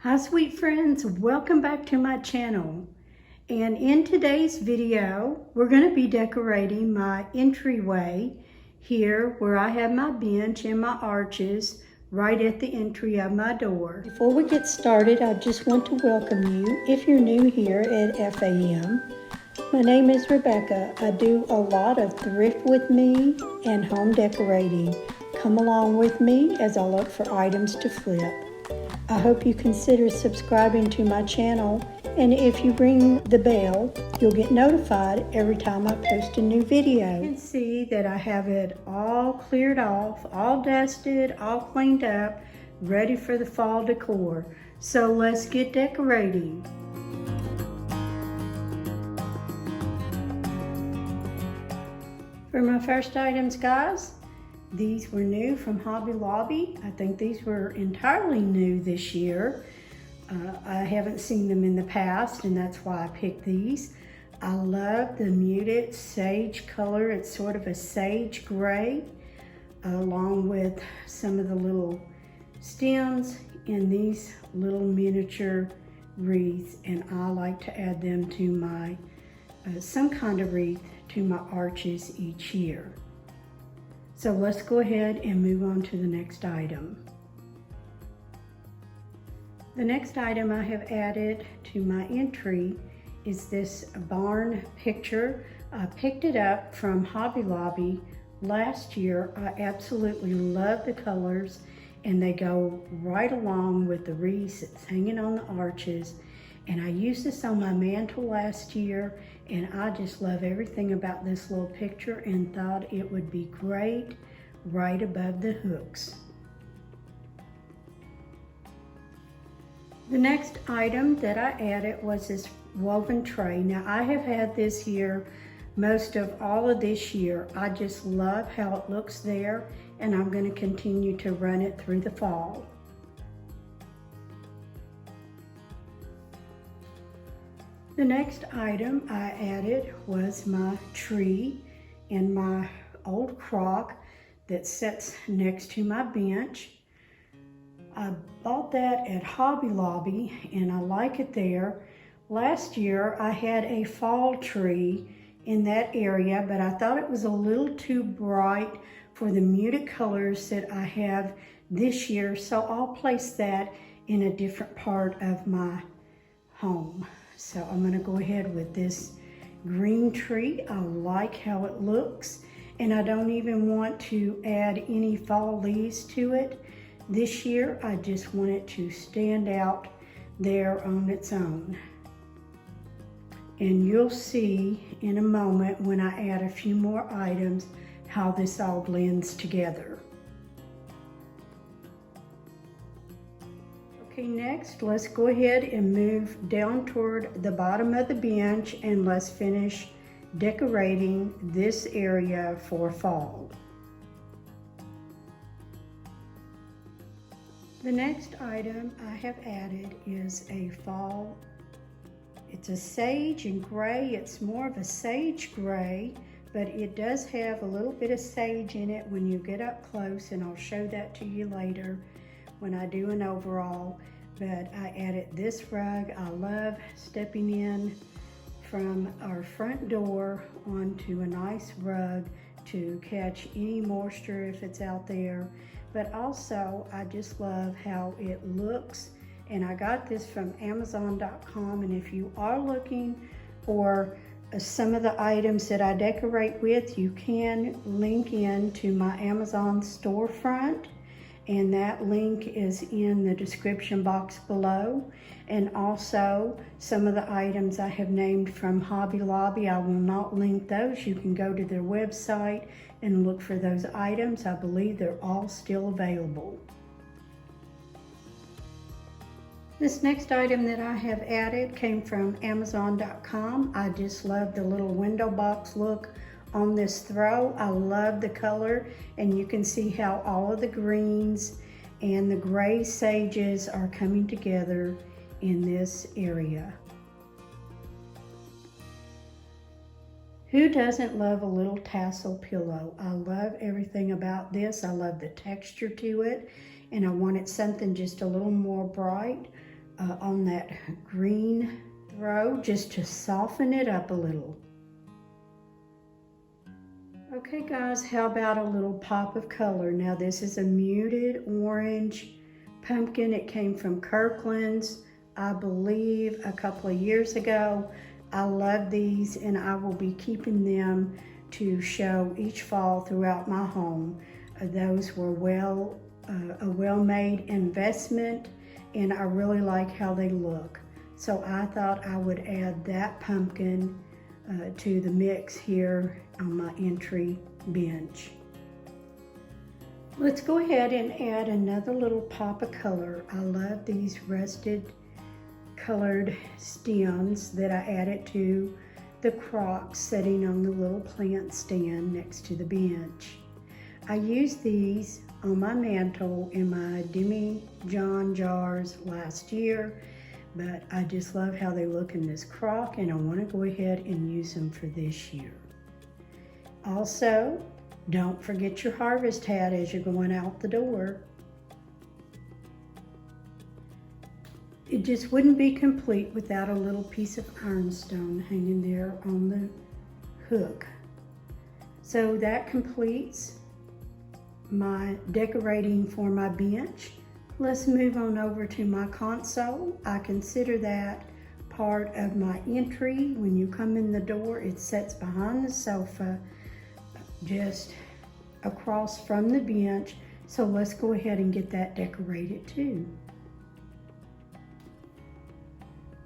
Hi sweet friends, welcome back to my channel. And in today's video, we're going to be decorating my entryway here where I have my bench and my arches right at the entry of my door. Before we get started, I just want to welcome you if you're new here at FAM. My name is Rebecca. I do a lot of thrift with me and home decorating. Come along with me as I look for items to flip. I hope you consider subscribing to my channel, and if you ring the bell, you'll get notified every time I post a new video. You can see that I have it all cleared off, all dusted, all cleaned up, ready for the fall decor. So let's get decorating. For my first items, guys, these were new from Hobby Lobby. I think these were entirely new this year. I haven't seen them in the past, and that's why I picked these. I love the muted sage color. It's sort of a sage gray, along with some of the little stems in these little miniature wreaths, and I like to add them to my, some kind of wreath to my arches each year. So let's go ahead and move on to the next item. The next item I have added to my entry is this barn picture. I picked it up from Hobby Lobby last year. I absolutely love the colors, and they go right along with the wreaths that's hanging on the arches. And I used this on my mantle last year, and I just love everything about this little picture and thought it would be great right above the hooks. The next item that I added was this woven tray. Now I have had this here most of all of this year. I just love how it looks there, and I'm going to continue to run it through the fall. The next item I added was my tree in my old crock that sits next to my bench. I bought that at Hobby Lobby, and I like it there. Last year I had a fall tree in that area, but I thought it was a little too bright for the muted colors that I have this year, so I'll place that in a different part of my home. So I'm going to go ahead with this green tree. I like how it looks, and I don't even want to add any fall leaves to it. This year I just want it to stand out there on its own. And you'll see in a moment when I add a few more items how this all blends together. Okay, next let's go ahead and move down toward the bottom of the bench, and let's finish decorating this area for fall. The next item I have added is a fall. It's a sage and gray. It's more of a sage gray, but it does have a little bit of sage in it when you get up close, and I'll show that to you later when I do an overall. But I added this rug. I love stepping in from our front door onto a nice rug to catch any moisture if it's out there. But also I just love how it looks, and I got this from Amazon.com, and if you are looking for some of the items that I decorate with, you can link in to my Amazon storefront, and that link is in the description box below. And also some of the items I have named from Hobby Lobby, I will not link those. You can go to their website and look for those items. I believe they're all still available. This next item that I have added came from Amazon.com. I just love the little window box look on this throw. I love the color, and you can see how all of the greens and the gray sages are coming together in this area. Who doesn't love a little tassel pillow? I love everything about this. I love the texture to it, and I wanted something just a little more bright on that green throw just to soften it up a little. Okay guys, how about a little pop of color? Now this is a muted orange pumpkin. It came from Kirkland's, I believe, a couple of years ago. I love these and I will be keeping them to show each fall throughout my home. Those were a well-made investment and I really like how they look. So I thought I would add that pumpkin to the mix here on my entry bench. Let's go ahead and add another little pop of color. I love these rusted colored stems that I added to the crocks sitting on the little plant stand next to the bench. I used these on my mantle in my demi-john jars last year, but I just love how they look in this crock and I want to go ahead and use them for this year. Also, don't forget your harvest hat as you're going out the door. It just wouldn't be complete without a little piece of ironstone hanging there on the hook. So that completes my decorating for my bench. Let's move on over to my console. I consider that part of my entry. When you come in the door, it sits behind the sofa, just across from the bench. So let's go ahead and get that decorated too.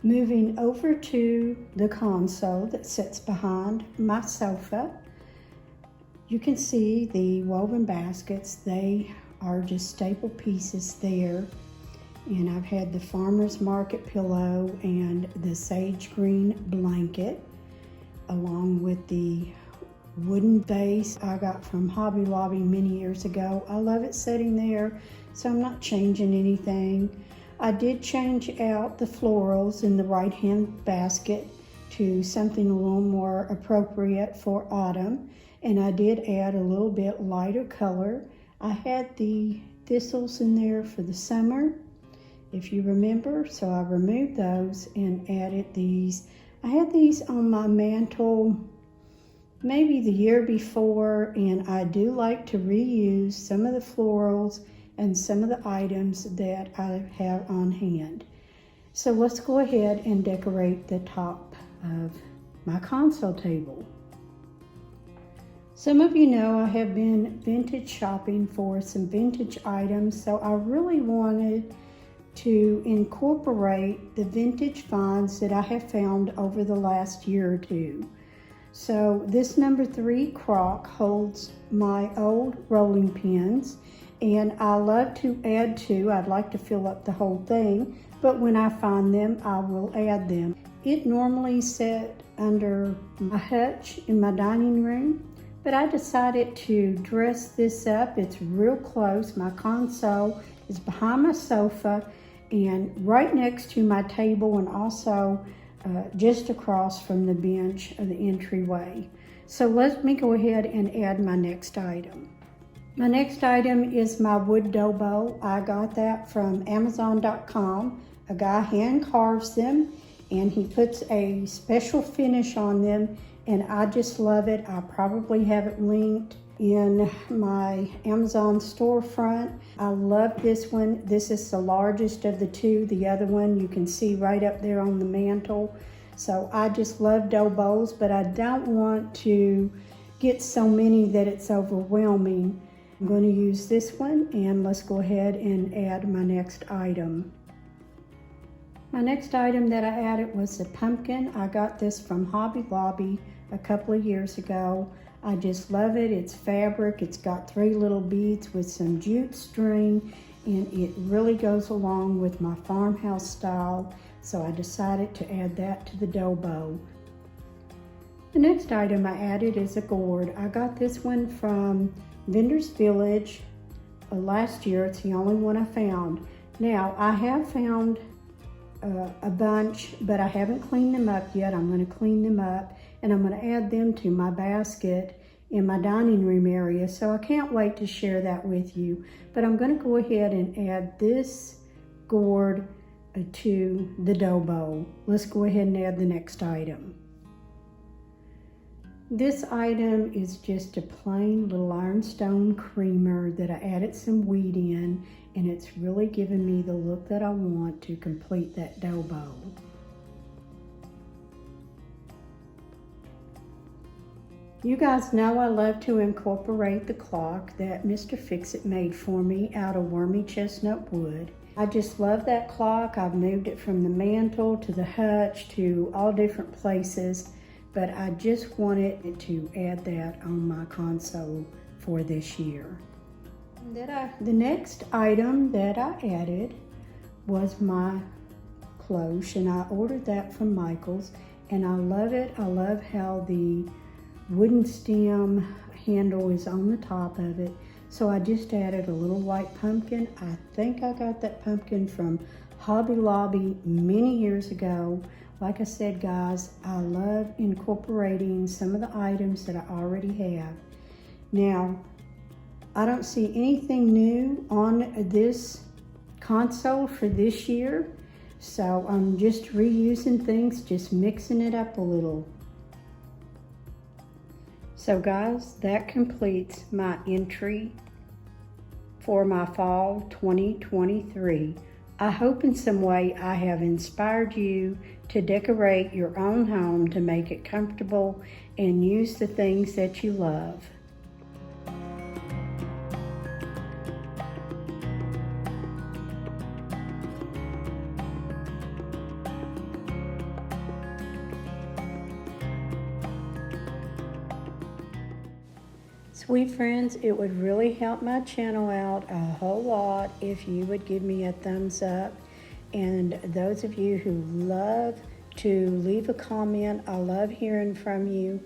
Moving over to the console that sits behind my sofa, you can see the woven baskets. They are just staple pieces there. And I've had the farmer's market pillow and the sage green blanket, along with the wooden vase I got from Hobby Lobby many years ago. I love it sitting there, so I'm not changing anything. I did change out the florals in the right-hand basket to something a little more appropriate for autumn, and I did add a little bit lighter color. I had the thistles in there for the summer, if you remember, so I removed those and added these. I had these on my mantle maybe the year before, and I do like to reuse some of the florals and some of the items that I have on hand. So let's go ahead and decorate the top of my console table. Some of you know I have been vintage shopping for some vintage items, so I really wanted to incorporate the vintage finds that I have found over the last year or two. So this number 3 crock holds my old rolling pins, and I love to add to. I'd like to fill up the whole thing, but when I find them, I will add them. It normally sat under my hutch in my dining room, but I decided to dress this up. It's real close. My console is behind my sofa and right next to my table, and also just across from the bench of the entryway. So let me go ahead and add my next item. My next item is my wood dough bowl. I got that from Amazon.com. A guy hand carves them and he puts a special finish on them, and I just love it. I probably have it linked in my Amazon storefront. I love this one. This is the largest of the two. The other one you can see right up there on the mantle. So I just love dough bowls, but I don't want to get so many that it's overwhelming. I'm going to use this one, and let's go ahead and add my next item. My next item that I added was the pumpkin. I got this from Hobby Lobby a couple of years ago. I just love it. It's fabric. It's got 3 little beads with some jute string, and it really goes along with my farmhouse style. So I decided to add that to the dough bowl. The next item I added is a gourd. I got this one from Vendor's Village last year. It's the only one I found. Now I have found a bunch, but I haven't cleaned them up yet. I'm going to clean them up, and I'm going to add them to my basket in my dining room area. So I can't wait to share that with you. But I'm going to go ahead and add this gourd to the dough bowl. Let's go ahead and add the next item. This item is just a plain little ironstone creamer that I added some wheat in, and it's really giving me the look that I want to complete that dough bowl. You guys know I love to incorporate the clock that Mr. Fix-It made for me out of wormy chestnut wood. I just love that clock. I've moved it from the mantle to the hutch to all different places, but I just wanted to add that on my console for this year. The next item that I added was my cloche, and I ordered that from Michael's, and I love it. I love how the wooden stem handle is on the top of it. So I just added a little white pumpkin. I think I got that pumpkin from Hobby Lobby many years ago. Like I said, guys, I love incorporating some of the items that I already have. Now, I don't see anything new on this console for this year, so I'm just reusing things, just mixing it up a little. So guys, that completes my entry for my fall 2023. I hope in some way I have inspired you to decorate your own home to make it comfortable and use the things that you love. Sweet friends, it would really help my channel out a whole lot if you would give me a thumbs up. And those of you who love to leave a comment, I love hearing from you.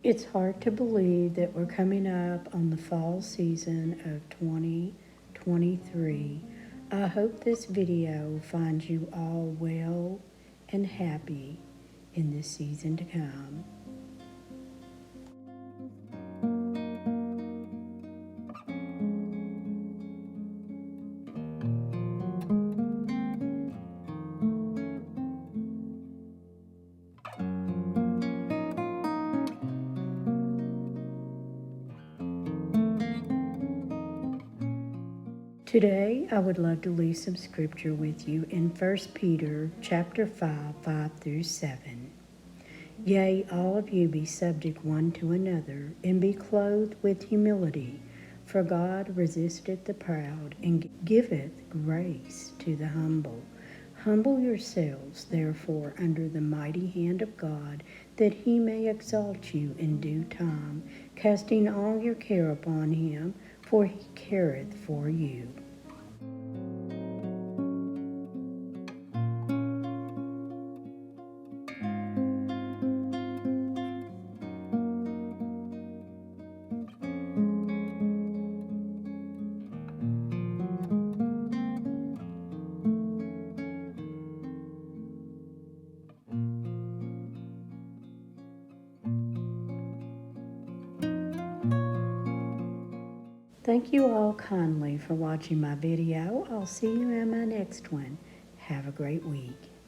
It's hard to believe that we're coming up on the fall season of 2023. I hope this video finds you all well and happy in this season to come. Today, I would love to leave some scripture with you in 1 Peter chapter 5, 5 through 7. Yea, all of you be subject one to another, and be clothed with humility, for God resisteth the proud, and giveth grace to the humble. Humble yourselves, therefore, under the mighty hand of God, that he may exalt you in due time, casting all your care upon him, for he careth for you. Thank you all kindly for watching my video. I'll see you in my next one. Have a great week.